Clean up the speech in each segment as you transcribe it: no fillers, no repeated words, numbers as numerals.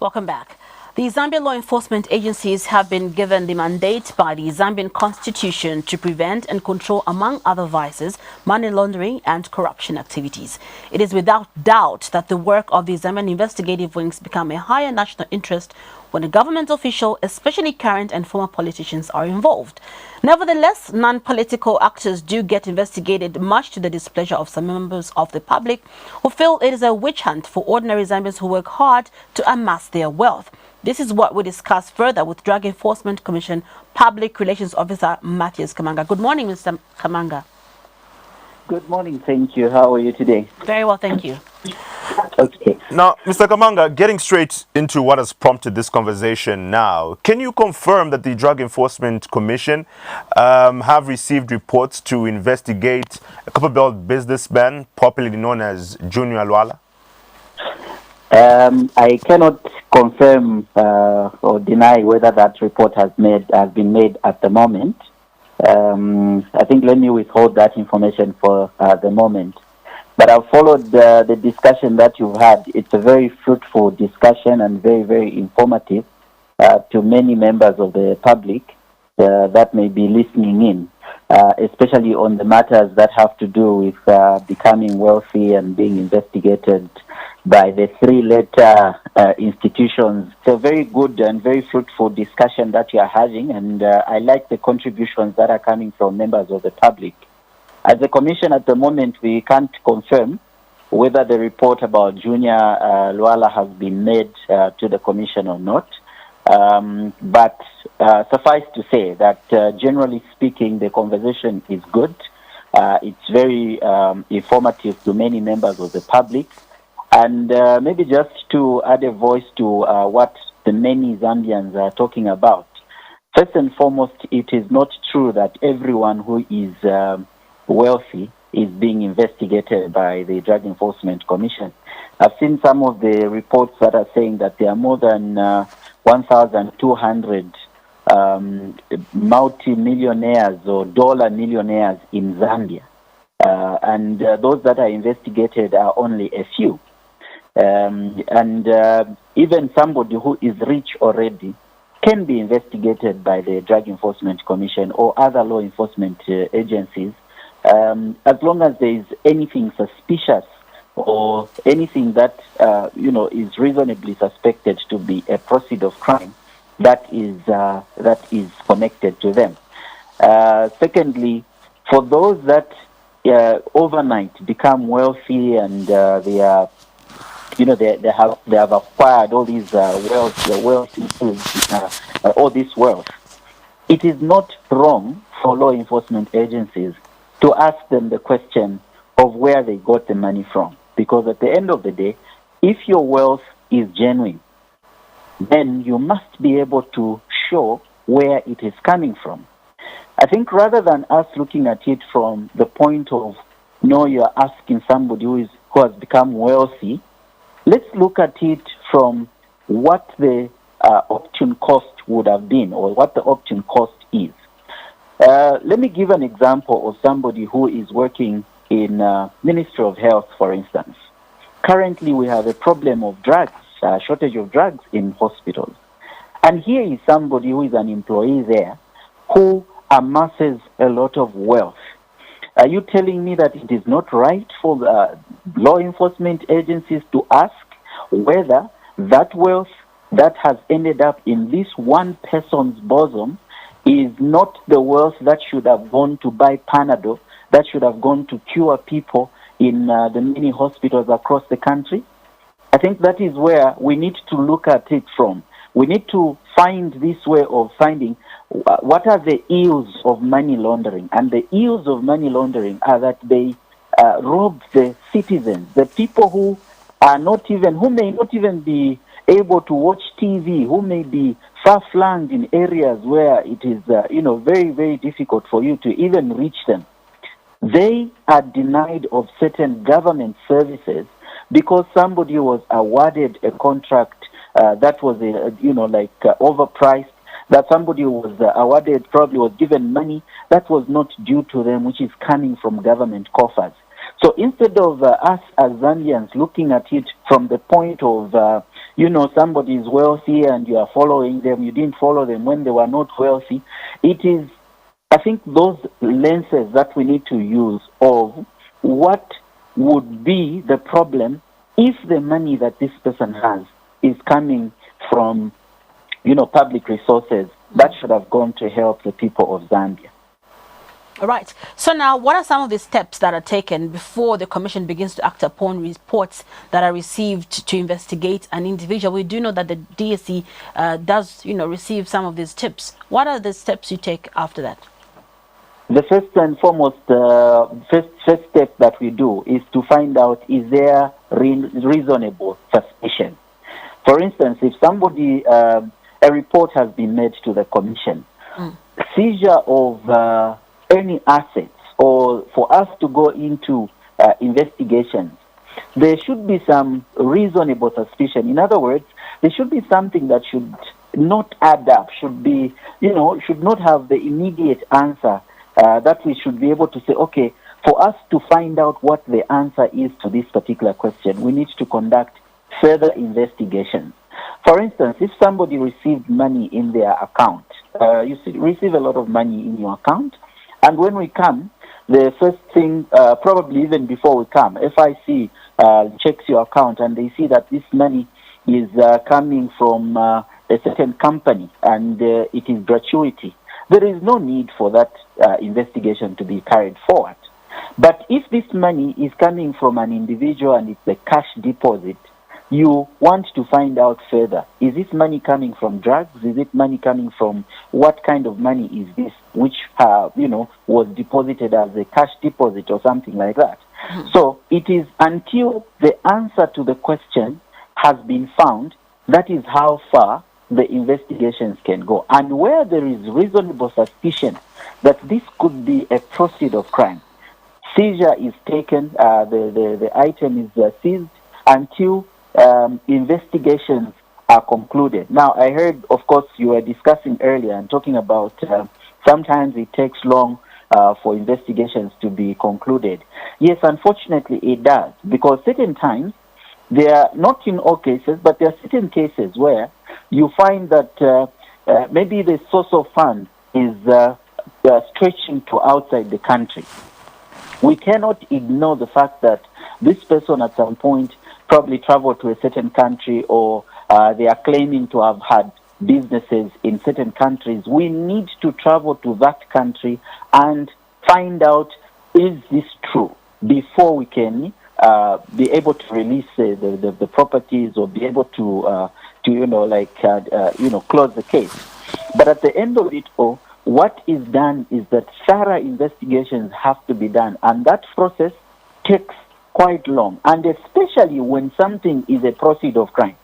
Welcome back. The Zambian law enforcement agencies have been given the mandate by the Zambian constitution to prevent and control, among other vices, money laundering and corruption activities. It is without doubt that the work of the Zambian investigative wings become a higher national interest when a government official, especially current and former politicians, are involved. Nevertheless, non-political actors do get investigated, much to the displeasure of some members of the public who feel it is a witch hunt for ordinary Zambians who work hard to amass their wealth. This is what we discuss further with Drug Enforcement Commission Public Relations Officer Mathias Kamanga. Good morning, Mr. Kamanga. Good morning, thank you. How are you today? Very well, thank you. Okay. Now, Mr. Kamanga, getting straight into what has prompted this conversation now, can you confirm that the Drug Enforcement Commission have received reports to investigate a Copperbelt businessman, popularly known as Junior Lwala? I cannot confirm or deny whether that report has been made at the moment. I think let me withhold that information for the moment. But I've followed the discussion that you've had. It's a very fruitful discussion and very, very informative to many members of the public that may be listening in, especially on the matters that have to do with becoming wealthy and being investigated by the three-letter institutions. It's a very good and very fruitful discussion that you are having, and I like the contributions that are coming from members of the public. As a commission at the moment, we can't confirm whether the report about Junior Lwala has been made to the commission or not. But suffice to say that generally speaking, the conversation is good. It's very informative to many members of the public. And maybe just to add a voice to what the many Zambians are talking about. First and foremost, it is not true that everyone who is wealthy is being investigated by the Drug Enforcement Commission. I've seen some of the reports that are saying that there are more than 1,200 multi-millionaires or dollar millionaires in Zambia. And those that are investigated are only a few. Even somebody who is rich already can be investigated by the Drug Enforcement Commission or other law enforcement agencies, as long as there is anything suspicious or anything that is reasonably suspected to be a proceed of crime that is connected to them. Secondly, for those that overnight become wealthy and they are, they have acquired all these all this wealth, it is not wrong for law enforcement agencies to ask them the question of where they got the money from. Because at the end of the day, if your wealth is genuine, then you must be able to show where it is coming from. I think rather than us looking at it from the point of, you're asking somebody who has become wealthy, let's look at it from what the option cost would have been or what the option cost is. Let me give an example of somebody who is working in Ministry of Health, for instance. Currently, we have a problem of drugs, shortage of drugs in hospitals. And here is somebody who is an employee there who amasses a lot of wealth. Are you telling me that it is not right for the law enforcement agencies to ask whether that wealth that has ended up in this one person's bosom is not the wealth that should have gone to buy Panadol, that should have gone to cure people in the many hospitals across the country? I think that is where we need to look at it from. We need to find this way of finding what are the ills of money laundering. And the ills of money laundering are that they rob the citizens, the people who may not even be able to watch TV, who may be far-flung in areas where it is, very, very difficult for you to even reach them. They are denied of certain government services because somebody was awarded a contract that was, overpriced, that somebody was awarded, probably was given money that was not due to them, which is coming from government coffers. So instead of us as Zambians looking at it from the point of, somebody is wealthy and you are following them. You didn't follow them when they were not wealthy. It is, I think, those lenses that we need to use of what would be the problem if the money that this person has is coming from, public resources that should have gone to help the people of Zambia. All right. So now, what are some of the steps that are taken before the commission begins to act upon reports that are received to investigate an individual? We do know that the D.E.C does, receive some of these tips. What are the steps you take after that? The first and foremost, first step that we do is to find out, is there reasonable suspicion? For instance, if somebody, a report has been made to the commission, seizure of any assets, or for us to go into investigations, there should be some reasonable suspicion. In other words, there should be something that should not add up, should be, should not have the immediate answer that we should be able to say, okay, for us to find out what the answer is to this particular question, we need to conduct further investigations. For instance, if somebody received money in their account, you receive a lot of money in your account, and when we come, the first thing, probably even before we come, FIC checks your account and they see that this money is coming from a certain company and it is gratuity. There is no need for that investigation to be carried forward. But if this money is coming from an individual and it's a cash deposit, you want to find out further. Is this money coming from drugs? Is it money coming from what kind of money is this, which, was deposited as a cash deposit or something like that? So it is until the answer to the question has been found, that is how far the investigations can go. And where there is reasonable suspicion that this could be a proceed of crime, seizure is taken, the item is seized until investigations are concluded. Now, I heard, of course, you were discussing earlier and talking about sometimes it takes long for investigations to be concluded. Yes, unfortunately, it does, because certain times, there are, not in all cases, but there are certain cases where you find that maybe the source of fund is stretching to outside the country. We cannot ignore the fact that this person at some point probably traveled to a certain country, or they are claiming to have had businesses in certain countries. We need to travel to that country and find out, is this true, before we can be able to release the properties, or be able to close the case. But at the end of it all, what is done is that thorough investigations have to be done, and that process takes quite long. And especially when something is a proceed of crime,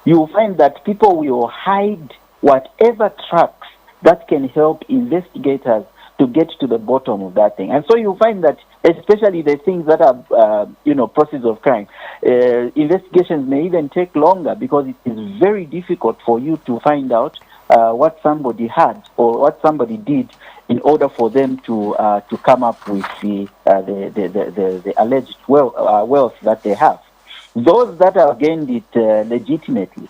you will find that people will hide whatever tracks that can help investigators to get to the bottom of that thing. And so you find that, especially the things that are, proceeds of crime, investigations may even take longer, because it is very difficult for you to find out what somebody had or what somebody did in order for them to come up with the alleged wealth that they have. Those that have gained it legitimately,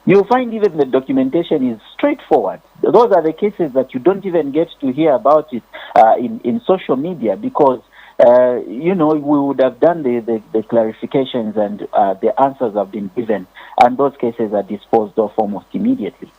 you'll find even the documentation is straightforward. Those are the cases that you don't even get to hear about it in social media, because we would have done the clarifications, and the answers have been given, and those cases are disposed of almost immediately.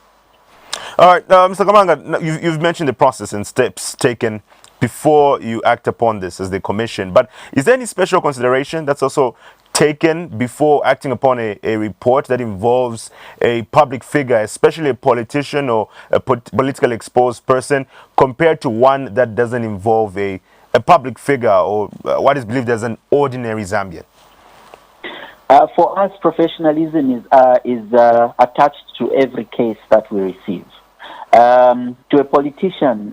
All right, Mr. Kamanga, you've mentioned the process and steps taken before you act upon this as the commission, but is there any special consideration that's also taken before acting upon a report that involves a public figure, especially a politician or a politically exposed person, compared to one that doesn't involve a public figure or what is believed as an ordinary Zambian? For us, professionalism is attached to every case that we receive. To a politician,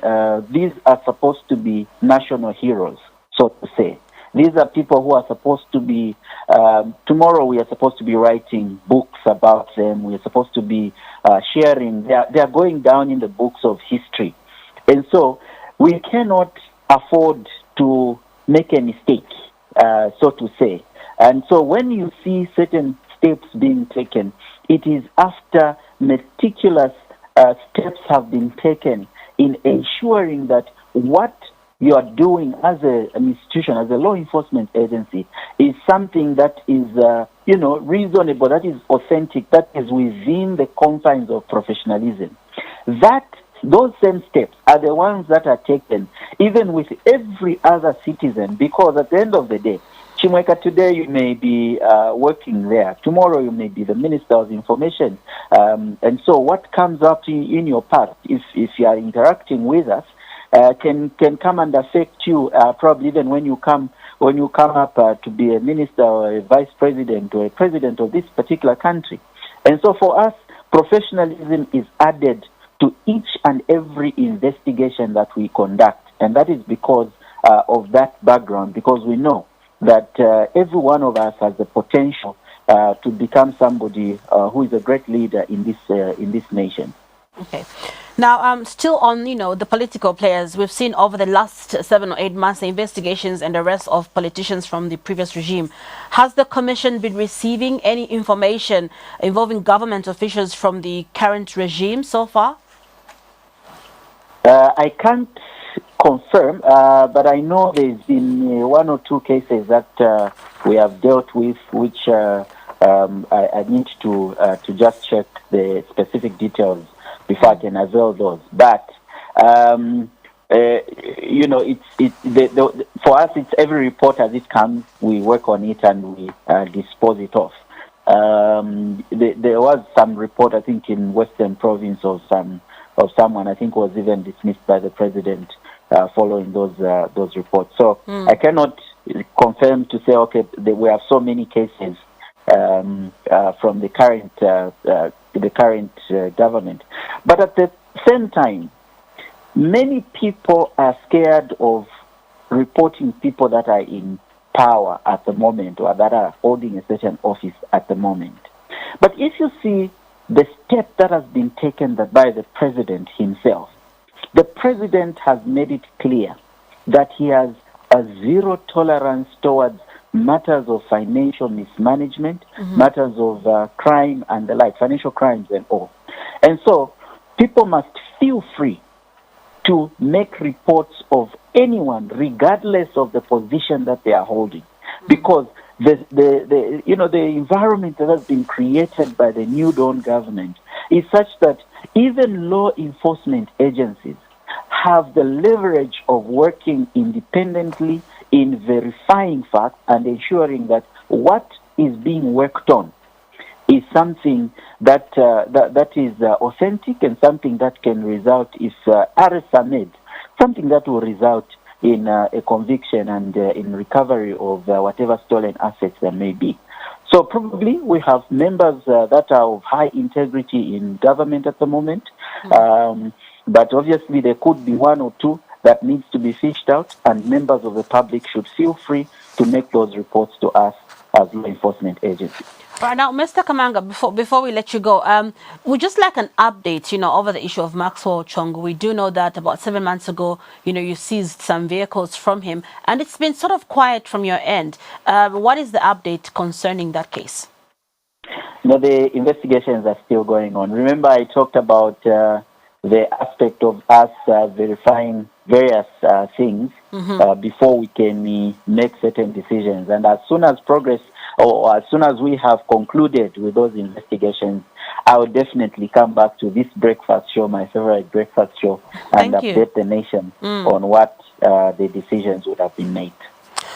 these are supposed to be national heroes, so to say. These are people who are supposed to be, tomorrow we are supposed to be writing books about them. We are supposed to be sharing. They are going down in the books of history. And so we cannot afford to make a mistake, so to say. And so when you see certain steps being taken, it is after meticulous steps have been taken in ensuring that what you are doing as an institution, as a law enforcement agency, is something that is, reasonable, that is authentic, that is within the confines of professionalism. Those same steps are the ones that are taken even with every other citizen, because at the end of the day, Chimweka, today you may be working there. Tomorrow you may be the Minister of Information. And so what comes up in your path, if you are interacting with us, can come and affect you probably even when you come up to be a minister or a vice president or a president of this particular country. And so for us, professionalism is added to each and every investigation that we conduct. And that is because of that background, because we know that every one of us has the potential to become somebody who is a great leader in this nation. Okay. Now, still on, the political players, we've seen over the last 7 or 8 months the investigations and arrests of politicians from the previous regime. Has the Commission been receiving any information involving government officials from the current regime so far? I can't confirm, but I know there's been 1 or 2 cases that we have dealt with, which I need to just check the specific details before I can avail those. But for us, it's every report as it comes. We work on it and we dispose it off. There was some report, I think, in Western Province of someone, I think, was even dismissed by the president following those reports. So I cannot confirm to say, okay, we have so many cases from the current government. But at the same time, many people are scared of reporting people that are in power at the moment or that are holding a certain office at the moment. But if you see the step that has been taken by the president himself, the president has made it clear that he has a zero tolerance towards matters of financial mismanagement, matters of crime and the like, financial crimes and all. And so people must feel free to make reports of anyone, regardless of the position that they are holding, because the environment that has been created by the New Dawn government is such that even law enforcement agencies have the leverage of working independently in verifying facts and ensuring that what is being worked on is something that is authentic and something that can result, if arrests are made, something that will result in a conviction and in recovery of whatever stolen assets there may be. So probably we have members that are of high integrity in government at the moment, but obviously there could be 1 or 2 that needs to be fished out, and members of the public should feel free to make those reports to us as law enforcement agencies. Right now, Mr. Kamanga, before we let you go, we'd just like an update, over the issue of Maxwell Chung. We do know that about 7 months ago, you seized some vehicles from him, and it's been sort of quiet from your end. What is the update concerning that case? No, the investigations are still going on. Remember, I talked about the aspect of us verifying various things before we can make certain decisions. And as soon as as soon as we have concluded with those investigations, I will definitely come back to this breakfast show, my favorite breakfast show, and update the nation on what the decisions would have been made.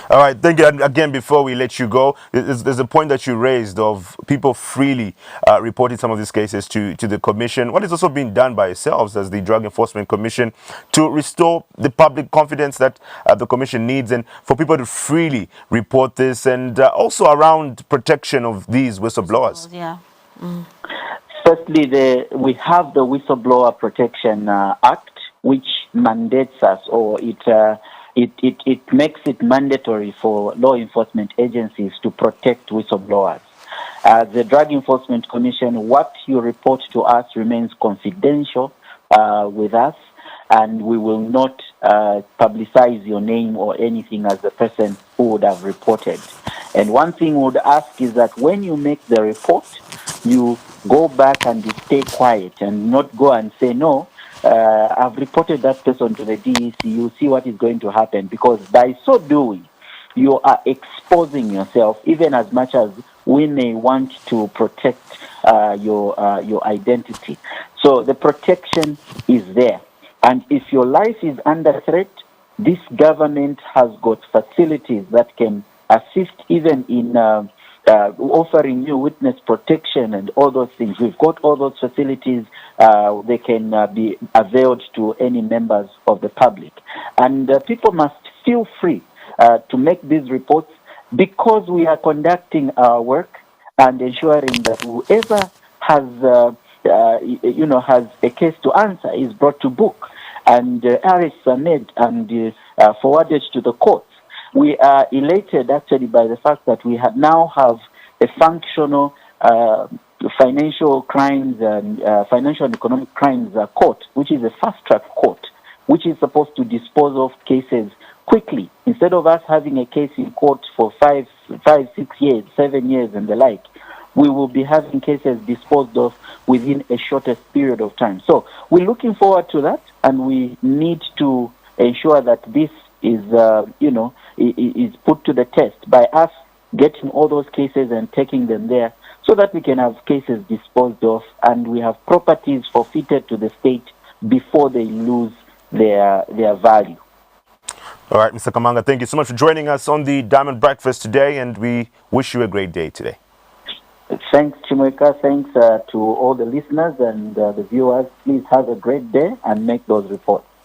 All right, thank you. And again, before we let you go, there's a point that you raised of people freely reporting some of these cases to the Commission. What is also being done by yourselves as the Drug Enforcement Commission to restore the public confidence that the Commission needs, and for people to freely report this, and also around protection of these whistleblowers? Yeah. Firstly, we have the Whistleblower Protection Act, which mandates us, or it makes it mandatory for law enforcement agencies to protect whistleblowers. As the Drug Enforcement Commission, what you report to us remains confidential with us, and we will not publicize your name or anything as the person who would have reported. And one thing we would ask is that when you make the report, you go back and you stay quiet and not go and say, no, I've reported that person to the D.E.C. You see what is going to happen, because by so doing, you are exposing yourself, even as much as we may want to protect your identity. So the protection is there. And if your life is under threat, this government has got facilities that can assist even in offering you witness protection and all those things. We've got all those facilities. They can be availed to any members of the public. And people must feel free to make these reports, because we are conducting our work and ensuring that whoever has has a case to answer is brought to book, and arrests are made and forwarded to the courts. We are elated actually by the fact that we now have a functional financial crimes and financial and economic crimes court, which is a fast-track court, which is supposed to dispose of cases quickly. Instead of us having a case in court for 5, 6 years, 7 years and the like, we will be having cases disposed of within a shortest period of time. So we're looking forward to that, and we need to ensure that this is, is put to the test by us getting all those cases and taking them there, so that we can have cases disposed of and we have properties forfeited to the state before they lose their value. All right, Mr. Kamanga, thank you so much for joining us on the Diamond Breakfast today, and we wish you a great day today. Thanks, Chimweka. Thanks to all the listeners and the viewers. Please have a great day and make those reports.